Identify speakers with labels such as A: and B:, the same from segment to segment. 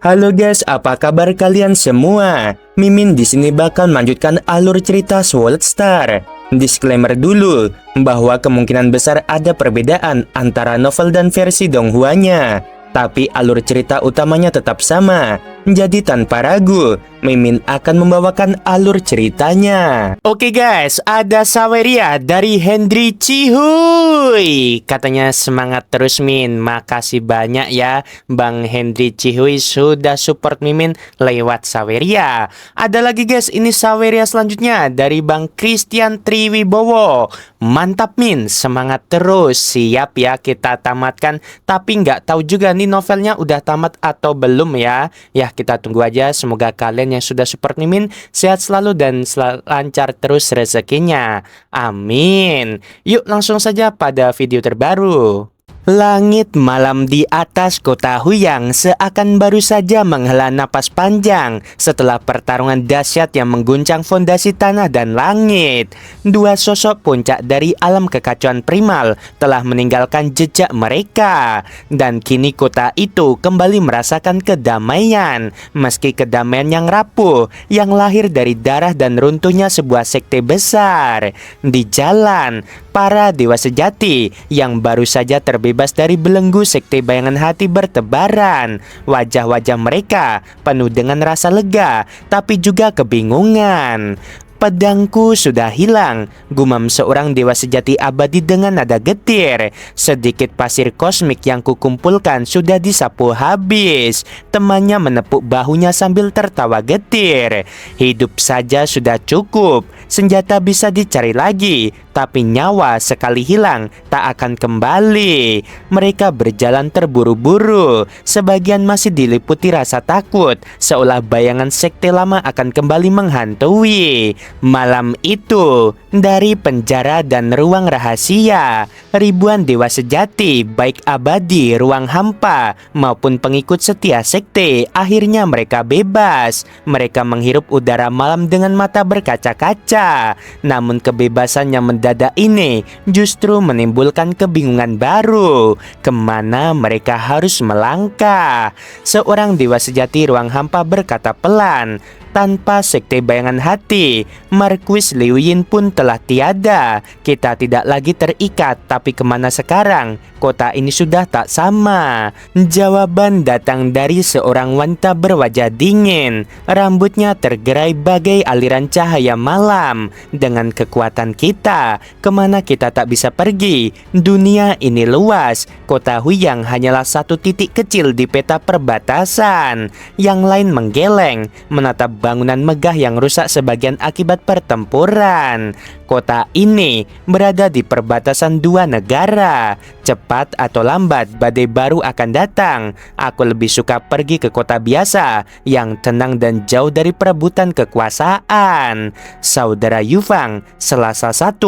A: Halo guys, apa kabar kalian semua? Mimin di sini bakal melanjutkan alur cerita Sword Star. Disclaimer dulu, bahwa kemungkinan besar ada perbedaan antara novel dan versi Donghuanya. Tapi alur cerita utamanya tetap sama. Jadi tanpa ragu, Mimin akan membawakan alur ceritanya. Oke guys, ada Saweria dari Hendry Cihuy. Katanya semangat terus Min. Makasih banyak ya Bang Hendry Cihuy sudah support Mimin lewat Saweria. Ada lagi guys, ini Saweria selanjutnya dari Bang Christian Triwibowo. Mantap Min, semangat terus. Siap ya kita tamatkan. Tapi nggak tahu juga nih novelnya udah tamat atau belum ya. Ya kita tunggu aja. Semoga kalian yang sudah support Mimin sehat selalu dan lancar terus rezekinya. Amin. Yuk langsung saja pada video terbaru. Langit malam di atas kota Huyang seakan baru saja menghela napas panjang setelah pertarungan dahsyat yang mengguncang fondasi tanah dan langit. Dua sosok puncak dari alam kekacauan primal telah meninggalkan jejak mereka, dan kini kota itu kembali merasakan kedamaian, meski kedamaian yang rapuh yang lahir dari darah dan runtuhnya sebuah sekte besar. Di jalan, para dewa sejati yang baru saja terbebas dari belenggu sekte bayangan hati bertebaran. Wajah-wajah mereka penuh dengan rasa lega, tapi juga kebingungan. Pedangku sudah hilang, gumam seorang dewa sejati abadi dengan nada getir. Sedikit pasir kosmik yang kukumpulkan sudah disapu habis. Temannya menepuk bahunya sambil tertawa getir. Hidup saja sudah cukup, senjata bisa dicari lagi, tapi nyawa sekali hilang tak akan kembali. Mereka berjalan terburu-buru, sebagian masih diliputi rasa takut, seolah bayangan sekte lama akan kembali menghantui. Malam itu, dari penjara dan ruang rahasia, ribuan dewa sejati, baik abadi, ruang hampa, maupun pengikut setia sekte, akhirnya mereka bebas. Mereka menghirup udara malam dengan mata berkaca-kaca. Namun kebebasan yang mendadak ini justru menimbulkan kebingungan baru. Kemana mereka harus melangkah? Seorang dewa sejati ruang hampa berkata pelan, tanpa sekte bayangan hati, Marquis Liu Yin pun telah tiada. Kita tidak lagi terikat, tapi kemana sekarang? Kota ini sudah tak sama. Jawaban datang dari seorang wanita berwajah dingin. Rambutnya tergerai bagai aliran cahaya malam. Dengan kekuatan kita, kemana kita tak bisa pergi? Dunia ini luas. Kota Huyang hanyalah satu titik kecil di peta perbatasan. Yang lain menggeleng, menatap bangunan megah yang rusak sebagian akibat pertempuran. Kota ini berada di perbatasan dua negara. Cepat atau lambat badai baru akan datang. Aku lebih suka pergi ke kota biasa yang tenang dan jauh dari perebutan kekuasaan. Saudara Yufang, Selasa 1.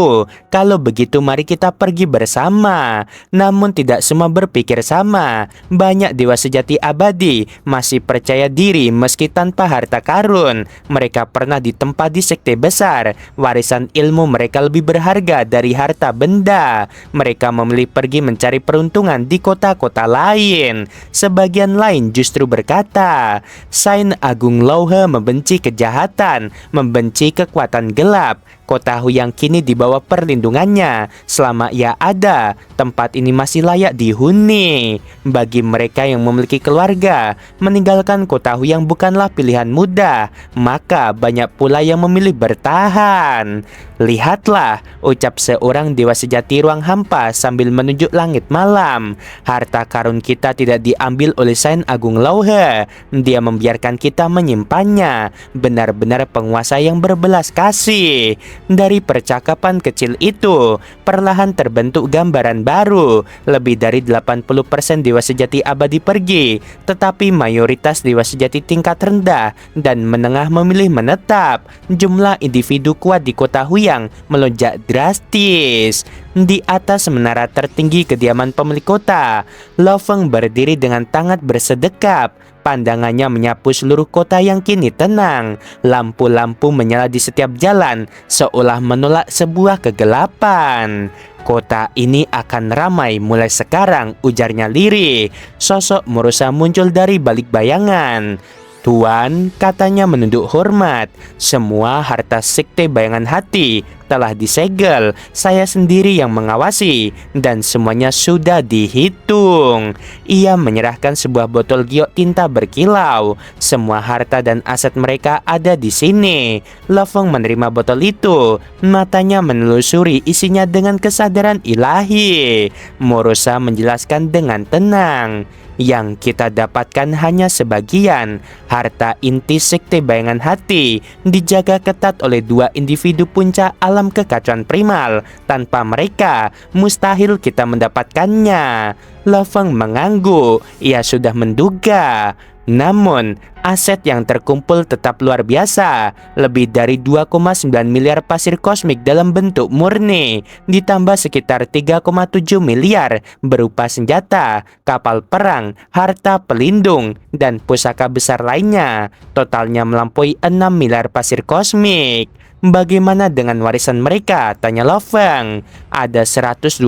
A: Kalau begitu mari kita pergi bersama. Namun tidak semua berpikir sama. Banyak dewa sejati abadi masih percaya diri meski tanpa harta karun. Mereka pernah ditempa di sekte besar. Warisan ilmu mereka lebih berharga dari harta benda. Mereka memilih pergi mencari peruntungan di kota-kota lain. Sebagian lain justru berkata, Sain Agung Louhe membenci kejahatan, membenci kekuatan gelap. Kota Huyang kini di bawah perlindungannya. Selama ia ada, tempat ini masih layak dihuni. Bagi mereka yang memiliki keluarga, meninggalkan kota Huyang bukanlah pilihan mudah. Maka banyak pula yang memilih bertahan. Lihatlah, ucap seorang dewa sejati ruang hampa sambil menunjuk langit malam. Harta karun kita tidak diambil oleh Sain Agung Louhe. Dia membiarkan kita menyimpannya. Benar-benar penguasa yang berbelas kasih. Dari percakapan kecil itu, perlahan terbentuk gambaran baru. Lebih dari 80% dewa sejati abadi pergi, tetapi mayoritas dewa sejati tingkat rendah dan menengah memilih menetap. Jumlah individu kuat di kota Huyang melonjak drastis. Di atas menara tertinggi kediaman pemilik kota, Lo Feng berdiri dengan tangan bersedekap. Pandangannya menyapu seluruh kota yang kini tenang. Lampu-lampu menyala di setiap jalan, seolah menolak sebuah kegelapan. Kota ini akan ramai mulai sekarang, ujarnya lirih. Sosok Murusa muncul dari balik bayangan. Tuan, katanya menunduk hormat. Semua harta sekte bayangan hati telah disegel. Saya sendiri yang mengawasi dan semuanya sudah dihitung. Ia menyerahkan sebuah botol giok tinta berkilau. Semua harta dan aset mereka ada di sini. Lofeng menerima botol itu. Matanya menelusuri isinya dengan kesadaran ilahi. Murusa menjelaskan dengan tenang. Yang kita dapatkan hanya sebagian. Harta inti sekte bayangan hati dijaga ketat oleh dua individu puncak alam kekacauan primal. Tanpa mereka, mustahil kita mendapatkannya. Lofeng mengangguk. Ia sudah menduga. Namun, aset yang terkumpul tetap luar biasa. Lebih dari 2,9 miliar pasir kosmik dalam bentuk murni, ditambah sekitar 3,7 miliar berupa senjata, kapal perang, harta pelindung, dan pusaka besar lainnya. Totalnya melampaui 6 miliar pasir kosmik. Bagaimana dengan warisan mereka? Tanya Lofeng. Ada 122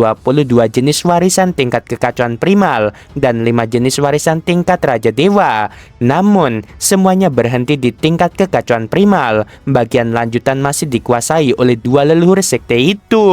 A: jenis warisan tingkat kekacauan primal dan 5 jenis warisan tingkat Raja Dewa. Namun, semuanya berhenti di tingkat kekacauan primal. Bagian lanjutan masih dikuasai oleh dua leluhur sekte itu.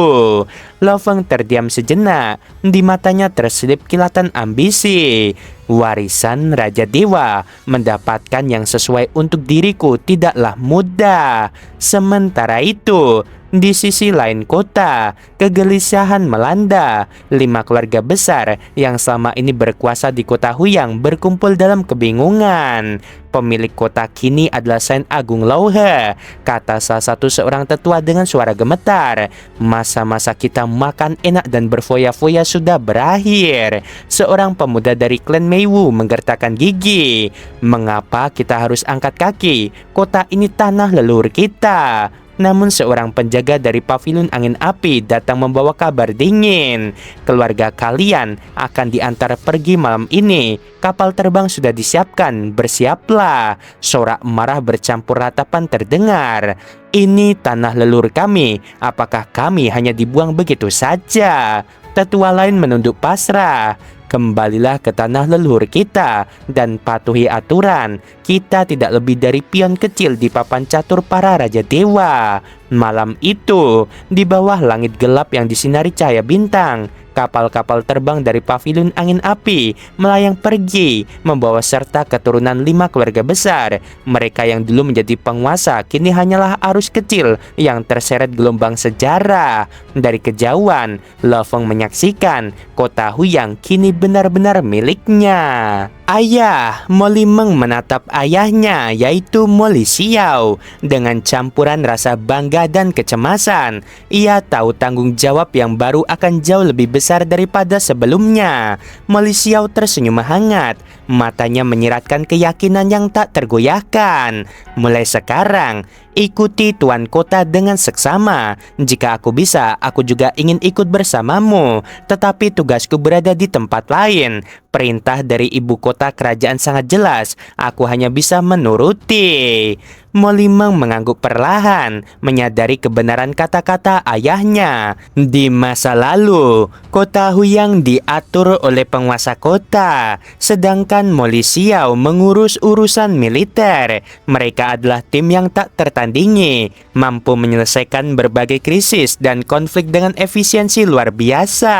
A: Lofeng terdiam sejenak. Di matanya terselip kilatan ambisi. Warisan Raja Dewa, mendapatkan yang sesuai untuk diriku tidaklah mudah. Sementara itu, di sisi lain kota, kegelisahan melanda. 5 keluarga besar yang selama ini berkuasa di kota Huyang berkumpul dalam kebingungan. Pemilik kota kini adalah Saint Agung Lauhe, kata salah satu seorang tetua dengan suara gemetar. Masa-masa kita makan enak dan berfoya-foya sudah berakhir. Seorang pemuda dari klan Meiwu menggertakkan gigi. Mengapa kita harus angkat kaki? Kota ini tanah leluhur kita. Namun seorang penjaga dari pavilion angin api datang membawa kabar dingin. Keluarga kalian akan diantar pergi malam ini. Kapal terbang sudah disiapkan, bersiaplah. Sorak marah bercampur ratapan terdengar. Ini tanah leluhur kami. Apakah kami hanya dibuang begitu saja? Tetua lain menunduk pasrah. Kembalilah ke tanah leluhur kita dan patuhi aturan. Kita tidak lebih dari pion kecil di papan catur para raja dewa. Malam itu, di bawah langit gelap yang disinari cahaya bintang, kapal-kapal terbang dari pavilion angin api melayang pergi, membawa serta keturunan 5 keluarga besar. Mereka yang dulu menjadi penguasa kini hanyalah arus kecil yang terseret gelombang sejarah. Dari kejauhan, Lofeng menyaksikan kota Huyang kini benar-benar miliknya. Ayah, Mo Limeng menatap ayahnya, yaitu Mo Li Xiao, dengan campuran rasa bangga dan kecemasan. Ia tahu tanggung jawab yang baru akan jauh lebih besar daripada sebelumnya. Mo Li Xiao tersenyum hangat, matanya menyiratkan keyakinan yang tak tergoyahkan. Mulai sekarang, ikuti tuan kota dengan seksama. Jika aku bisa, aku juga ingin ikut bersamamu. Tetapi tugasku berada di tempat lain. Perintah dari ibu kota kerajaan sangat jelas. Aku hanya bisa menuruti. Mo Limeng mengangguk perlahan, menyadari kebenaran kata-kata ayahnya. Di masa lalu, kota Huyang diatur oleh penguasa kota, sedangkan Mo Li Xiao mengurus urusan militer. Mereka adalah tim yang tak tertandingi, mampu menyelesaikan berbagai krisis dan konflik dengan efisiensi luar biasa.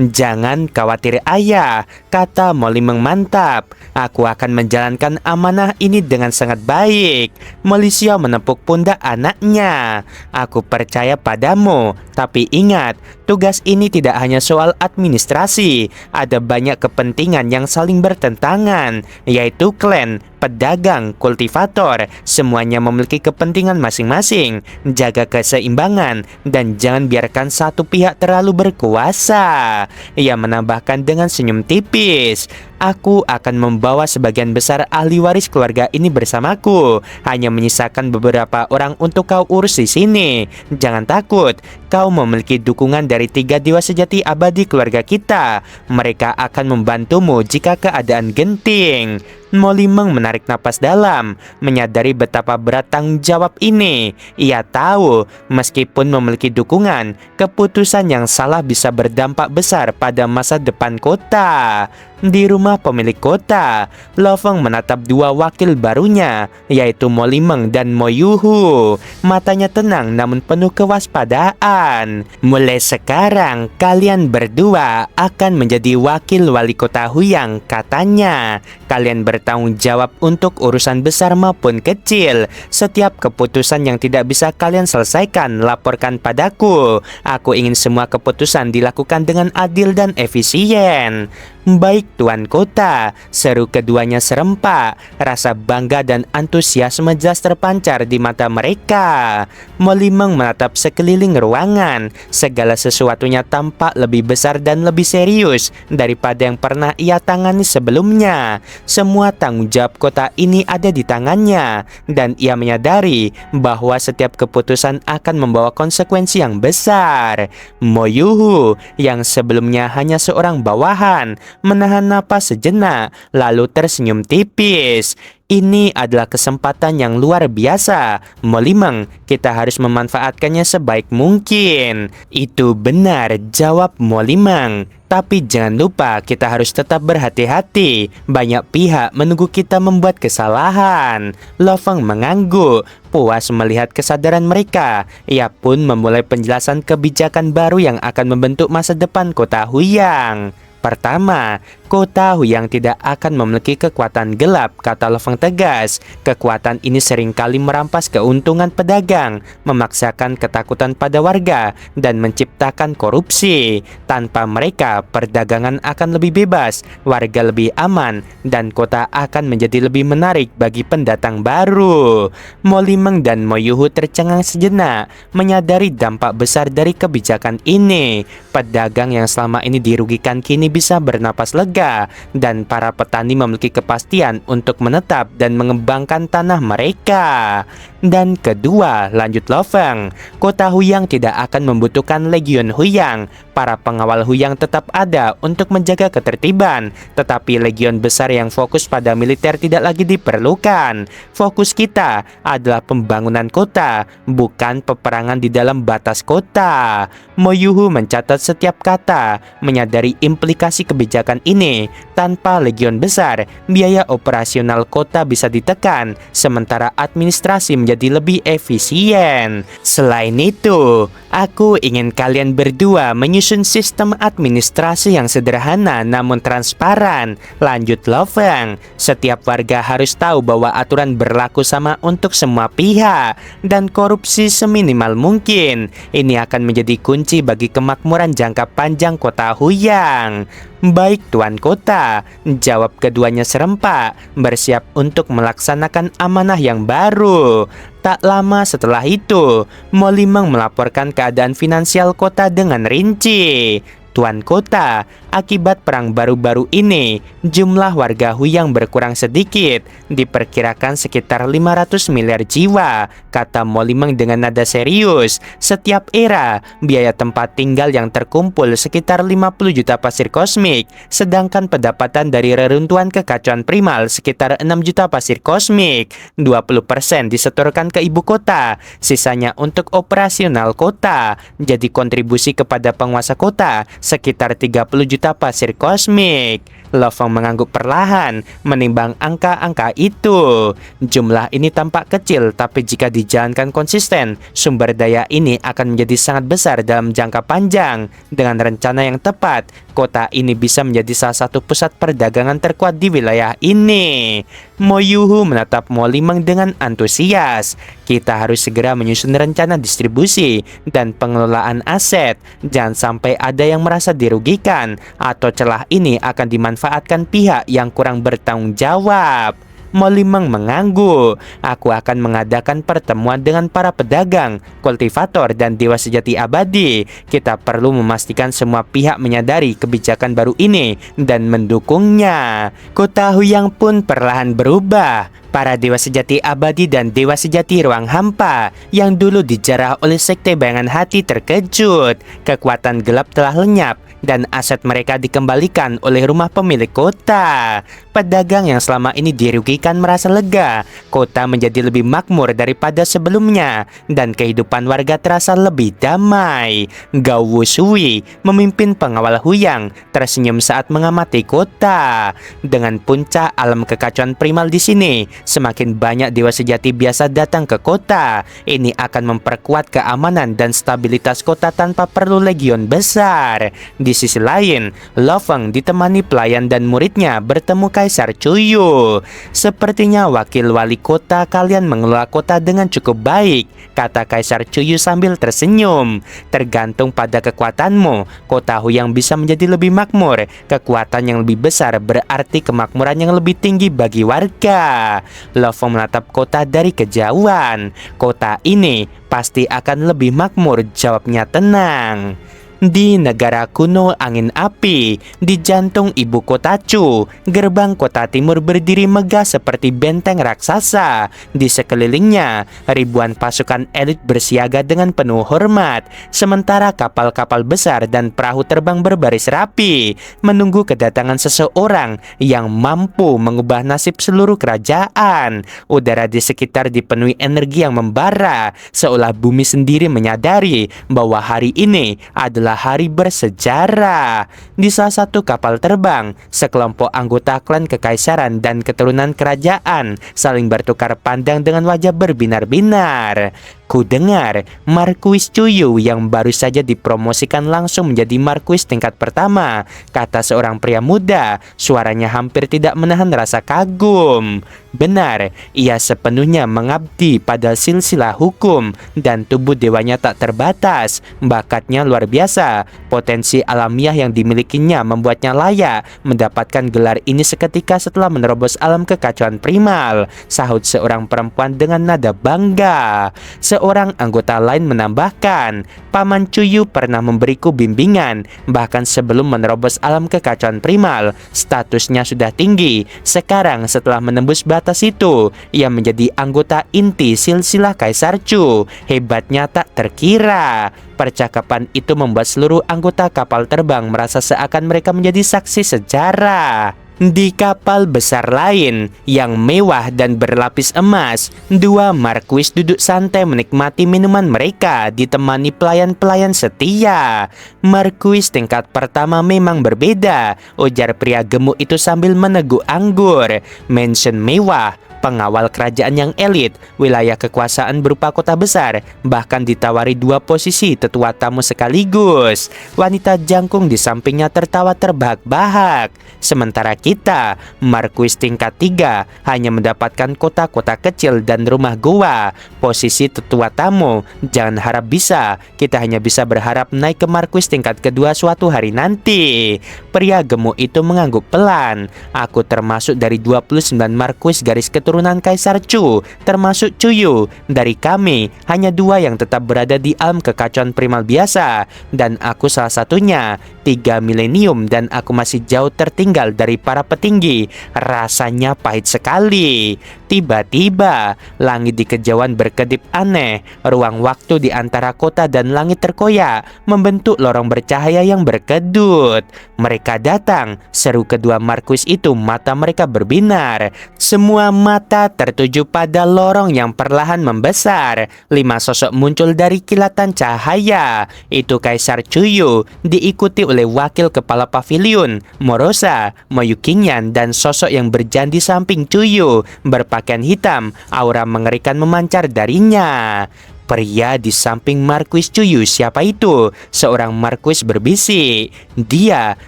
A: Jangan khawatir ayah, kata Mo Limeng mantap. Aku akan menjalankan amanah ini dengan sangat baik. Mo Li Xiao menepuk pundak anaknya. Aku percaya padamu, tapi ingat, tugas ini tidak hanya soal administrasi. Ada banyak kepentingan yang saling bertentangan, yaitu klan, pedagang, kultivator. Semuanya memiliki kepentingan masing-masing. Jaga keseimbangan dan jangan biarkan satu pihak terlalu berkuasa. Ia menambahkan dengan senyum tipis. Aku akan membawa sebagian besar ahli waris keluarga ini bersamaku. Hanya menyisakan beberapa orang untuk kau urus di sini. Jangan takut, kau memiliki dukungan dari 3 dewa sejati abadi keluarga kita. Mereka akan membantumu jika keadaan genting. Mo Limeng menarik napas dalam, menyadari betapa berat tanggung jawab ini. Ia tahu, meskipun memiliki dukungan, keputusan yang salah bisa berdampak besar pada masa depan kota. Di rumah pemilik kota, Lo Feng menatap dua wakil barunya, yaitu Mo Limeng dan Mo Yuhu. Matanya tenang namun penuh kewaspadaan. Mulai sekarang, kalian berdua akan menjadi wakil wali kota Huyang, katanya. Kalian bertanggung jawab untuk urusan besar maupun kecil. Setiap keputusan yang tidak bisa kalian selesaikan, laporkan padaku. Aku ingin semua keputusan dilakukan dengan adil dan efisien. Baik Tuan Kota, seru keduanya serempak. Rasa bangga dan antusiasme jelas terpancar di mata mereka. Mo Limeng menatap sekeliling ruangan. Segala sesuatunya tampak lebih besar dan lebih serius daripada yang pernah ia tangani sebelumnya. Semua tanggung jawab kota ini ada di tangannya, dan ia menyadari bahwa setiap keputusan akan membawa konsekuensi yang besar. Mo Yuhu, yang sebelumnya hanya seorang bawahan, menahan napas sejenak, lalu tersenyum tipis. Ini adalah kesempatan yang luar biasa, Mo Limeng. Kita harus memanfaatkannya sebaik mungkin. Itu benar, jawab Mo Limeng. Tapi jangan lupa, kita harus tetap berhati-hati. Banyak pihak menunggu kita membuat kesalahan. Lo Feng mengangguk, puas melihat kesadaran mereka. Ia pun memulai penjelasan kebijakan baru yang akan membentuk masa depan kota Huyang. Pertama, kota Huyang tidak akan memiliki kekuatan gelap, kata Lo Feng tegas. Kekuatan ini seringkali merampas keuntungan pedagang, memaksakan ketakutan pada warga, dan menciptakan korupsi. Tanpa mereka, perdagangan akan lebih bebas, warga lebih aman, dan kota akan menjadi lebih menarik bagi pendatang baru. Mo Limeng dan Mo Yuhu tercengang sejenak, menyadari dampak besar dari kebijakan ini. Pedagang yang selama ini dirugikan kini bisa bernapas lega, dan para petani memiliki kepastian untuk menetap dan mengembangkan tanah mereka. Dan kedua, lanjut Lo Feng, kota Huyang tidak akan membutuhkan legion Huyang. Para pengawal Huyang tetap ada untuk menjaga ketertiban, tetapi legion besar yang fokus pada militer tidak lagi diperlukan. Fokus kita adalah pembangunan kota, bukan peperangan di dalam batas kota. Mo Yuhu mencatat setiap kata, menyadari implikasi kebijakan ini. Tanpa legion besar, biaya operasional kota bisa ditekan, sementara administrasi menjadi lebih efisien. Selain itu, aku ingin kalian berdua menyusun sistem administrasi yang sederhana namun transparan, lanjut Lo Feng. Setiap warga harus tahu bahwa aturan berlaku sama untuk semua pihak, dan korupsi seminimal mungkin. Ini akan menjadi kunci bagi kemakmuran jangka panjang kota Huyang. Baik Tuan Kota, jawab keduanya serempak, bersiap untuk melaksanakan amanah yang baru. Tak lama setelah itu, Mo Limeng melaporkan keadaan finansial kota dengan rinci. Tuan Kota, akibat perang baru-baru ini, jumlah warga Huyang berkurang sedikit, diperkirakan sekitar 500 miliar jiwa, kata Mo Limeng dengan nada serius. Setiap era, biaya tempat tinggal yang terkumpul sekitar 50 juta pasir kosmik, sedangkan pendapatan dari reruntuhan kekacauan primal sekitar 6 juta pasir kosmik. 20% disetorkan ke ibu kota, sisanya untuk operasional kota. Jadi kontribusi kepada penguasa kota sekitar 30 juta pasir kosmik. Lo Feng mengangguk perlahan, menimbang angka-angka itu. Jumlah ini tampak kecil, tapi jika dijalankan konsisten, sumber daya ini akan menjadi sangat besar dalam jangka panjang. Dengan rencana yang tepat, kota ini bisa menjadi salah satu pusat perdagangan terkuat di wilayah ini. Mo Yuhu menatap Mo Limeng dengan antusias. Kita harus segera menyusun rencana distribusi dan pengelolaan aset. Jangan sampai ada yang merasa dirugikan, atau celah ini akan dimanfaatkan pihak yang kurang bertanggung jawab. Mo Limeng mengangguk. Aku akan mengadakan pertemuan dengan para pedagang, kultivator, dan dewa sejati abadi. Kita perlu memastikan semua pihak menyadari kebijakan baru ini dan mendukungnya. Kota Huyang pun perlahan berubah. Para dewa sejati abadi dan dewa sejati ruang hampa yang dulu dijarah oleh sekte bayangan hati terkejut. Kekuatan gelap telah lenyap. dan aset mereka dikembalikan oleh rumah pemilik kota. Pedagang yang selama ini dirugikan merasa lega. Kota menjadi lebih makmur daripada sebelumnya dan kehidupan warga terasa lebih damai. Gao Wushui, memimpin pengawal Huyang, tersenyum saat mengamati kota. Dengan puncak alam kekacauan primal di sini, semakin banyak dewa sejati biasa datang ke kota. Ini akan memperkuat keamanan dan stabilitas kota tanpa perlu legion besar. Di sisi lain, Lo Feng ditemani pelayan dan muridnya bertemu Kaisar Chuyu. Sepertinya wakil wali kota kalian mengelola kota dengan cukup baik, kata Kaisar Chuyu sambil tersenyum. Tergantung pada kekuatanmu, kota Huyang bisa menjadi lebih makmur. Kekuatan yang lebih besar berarti kemakmuran yang lebih tinggi bagi warga. Lo Feng menatap kota dari kejauhan. Kota ini pasti akan lebih makmur, jawabnya tenang. Di negara kuno angin api, di jantung ibu kota Chu, gerbang kota timur berdiri megah seperti benteng raksasa. Di sekelilingnya, ribuan pasukan elit bersiaga dengan penuh hormat, sementara kapal-kapal besar dan perahu terbang berbaris rapi, menunggu kedatangan seseorang yang mampu mengubah nasib seluruh kerajaan. Udara di sekitar dipenuhi energi yang membara, seolah bumi sendiri menyadari bahwa hari ini adalah hari bersejarah. Di salah satu kapal terbang, sekelompok anggota klan kekaisaran dan keturunan kerajaan saling bertukar pandang dengan wajah berbinar-binar. Ku dengar Marquis Chuyu yang baru saja dipromosikan langsung menjadi Marquis tingkat pertama, kata seorang pria muda. Suaranya hampir tidak menahan rasa kagum. Benar, ia sepenuhnya mengabdi pada silsilah hukum dan tubuh dewanya tak terbatas. Bakatnya luar biasa. Potensi alamiah yang dimilikinya membuatnya layak mendapatkan gelar ini seketika setelah menerobos alam kekacauan primal, sahut seorang perempuan dengan nada bangga. Seorang anggota lain menambahkan, Paman Chuyu pernah memberiku bimbingan, bahkan sebelum menerobos alam kekacauan primal, statusnya sudah tinggi. Sekarang setelah menembus batas itu, ia menjadi anggota inti silsilah Kaisar Chu. Hebatnya tak terkira. Percakapan itu membuat seluruh anggota kapal terbang merasa seakan mereka menjadi saksi sejarah. Di kapal besar lain yang mewah dan berlapis emas, dua marquis duduk santai menikmati minuman mereka ditemani pelayan-pelayan setia. Marquis tingkat pertama memang berbeda, ujar pria gemuk itu sambil meneguk anggur. Mansion mewah, pengawal kerajaan yang elit, wilayah kekuasaan berupa kota besar, bahkan ditawari dua posisi tetua tamu sekaligus. Wanita jangkung di sampingnya tertawa terbahak-bahak. Sementara kita, Marquis tingkat 3, hanya mendapatkan kota-kota kecil dan rumah goa. Posisi tetua tamu, jangan harap bisa. Kita hanya bisa berharap naik ke Marquis tingkat kedua suatu hari nanti. Pria gemuk itu mengangguk pelan. Aku termasuk dari 29 Marquis garis keturunan Kaisar Chu, termasuk Chuyu. Dari kami, hanya 2 yang tetap berada di alam kekacauan primal biasa, dan aku salah satunya. 3 milenium dan aku masih jauh tertinggal dari para petinggi. Rasanya pahit sekali. Tiba-tiba, langit di kejauhan berkedip aneh. Ruang waktu di antara kota dan langit terkoyak, membentuk lorong bercahaya yang berkedut. Mereka datang, seru kedua Marquis itu. Mata mereka berbinar. Semua mata tertuju pada lorong yang perlahan membesar. 5 sosok muncul dari kilatan cahaya. Itu Kaisar Chuyu, diikuti oleh wakil kepala pavilion Morosa, Moyukinyan, dan sosok yang berjanji samping Chuyu berpakaian hitam. Aura mengerikan memancar darinya. Pria di samping Marquis Chuyu, siapa itu? Seorang Marquis berbisik. Dia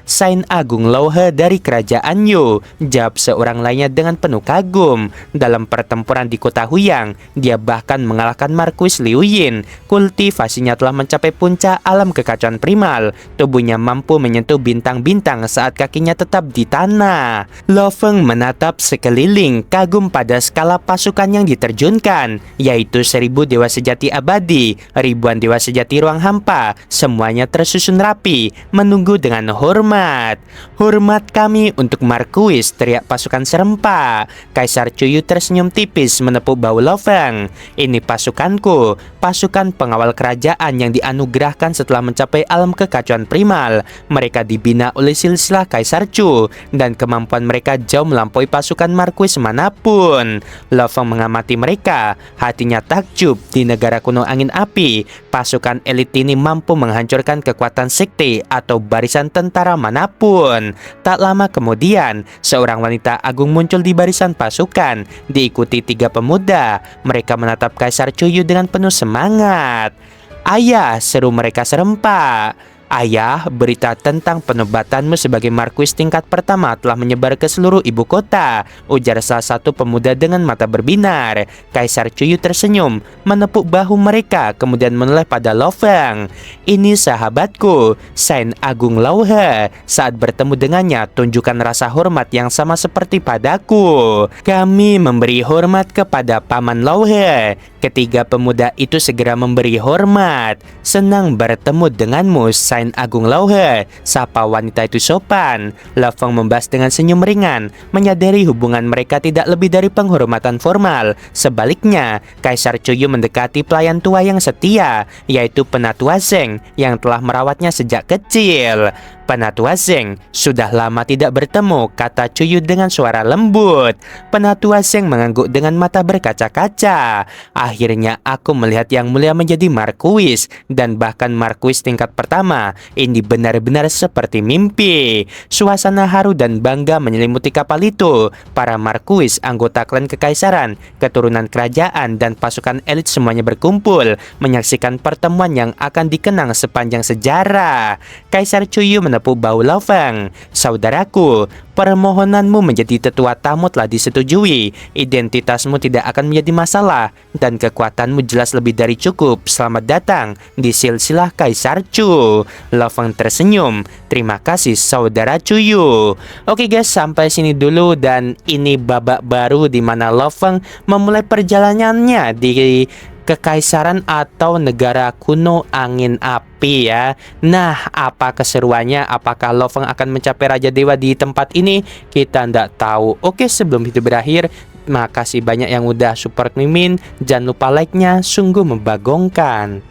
A: Sain Agung Lauhe dari kerajaan Yu, jawab seorang lainnya dengan penuh kagum. Dalam pertempuran di kota Huyang, dia bahkan mengalahkan Marquis Liu Yin. Kultivasinya telah mencapai puncak alam kekacauan primal. Tubuhnya mampu menyentuh bintang-bintang saat kakinya tetap di tanah. Lo Feng menatap sekeliling, kagum pada skala pasukan yang diterjunkan, yaitu 1000 dewa sejati abadi, ribuan dewa sejati ruang hampa. Semuanya tersusun rapi, menunggu dengan hormat. Hormat kami untuk Marquis, teriak pasukan serempak. Kaisar Chuyu tersenyum tipis menepuk bahu Lo Feng. Ini pasukanku, pasukan pengawal kerajaan yang dianugerahkan setelah mencapai alam kekacauan primal. Mereka dibina oleh silsilah Kaisar Chu dan kemampuan mereka jauh melampaui pasukan Marquis manapun. Lo Feng mengamati mereka, hatinya takjub. Di negara kuno angin api, pasukan elit ini mampu menghancurkan kekuatan sekte atau barisan tentara manapun. Tak lama kemudian, seorang wanita agung muncul di barisan pasukan, diikuti 3 pemuda. Mereka menatap Kaisar Chuyu dengan penuh semangat. "Ayah," seru mereka serempak. "Ayah, berita tentang penobatanmu sebagai Marquis tingkat pertama telah menyebar ke seluruh ibu kota," ujar salah satu pemuda dengan mata berbinar. Kaisar Chuyu tersenyum, menepuk bahu mereka, kemudian menoleh pada Lo Feng. "Ini sahabatku, Saint Agung Lao He. Saat bertemu dengannya, tunjukkan rasa hormat yang sama seperti padaku." "Kami memberi hormat kepada Paman Lao He." Ketiga pemuda itu segera memberi hormat. "Senang bertemu denganmu, Saint Agung Lao He," sapa wanita itu sopan. Lo Feng membahas dengan senyum ringan, menyadari hubungan mereka tidak lebih dari penghormatan formal. Sebaliknya, Kaisar Chuyu mendekati pelayan tua yang setia, yaitu Penatua Zheng yang telah merawatnya sejak kecil. "Penatua Zheng, sudah lama tidak bertemu," kata Chuyu dengan suara lembut. Penatua Zheng mengangguk dengan mata berkaca-kaca. "Akhirnya aku melihat Yang Mulia menjadi Marquis, dan bahkan Marquis tingkat pertama. Ini benar-benar seperti mimpi." Suasana haru dan bangga menyelimuti kapal itu. Para Marquis, anggota klan kekaisaran, keturunan kerajaan, dan pasukan elit semuanya berkumpul menyaksikan pertemuan yang akan dikenang sepanjang sejarah. Kaisar Chuyu menepuk bahu Lo Feng. "Saudaraku, permohonanmu menjadi tetua tamu telah disetujui. Identitasmu tidak akan menjadi masalah dan kekuatanmu jelas lebih dari cukup. Selamat datang di silsilah Kaisar Chu." Lo Feng tersenyum. "Terima kasih saudara Chuyu." Oke guys, sampai sini dulu, dan ini babak baru di mana Lo Feng memulai perjalanannya di kekaisaran atau negara kuno angin api ya. Nah, apa keseruannya? Apakah Lo Feng akan mencapai Raja Dewa di tempat ini? Kita ndak tahu. Oke, sebelum video berakhir, makasih banyak yang udah support Mimin. Jangan lupa like-nya, sungguh membagongkan.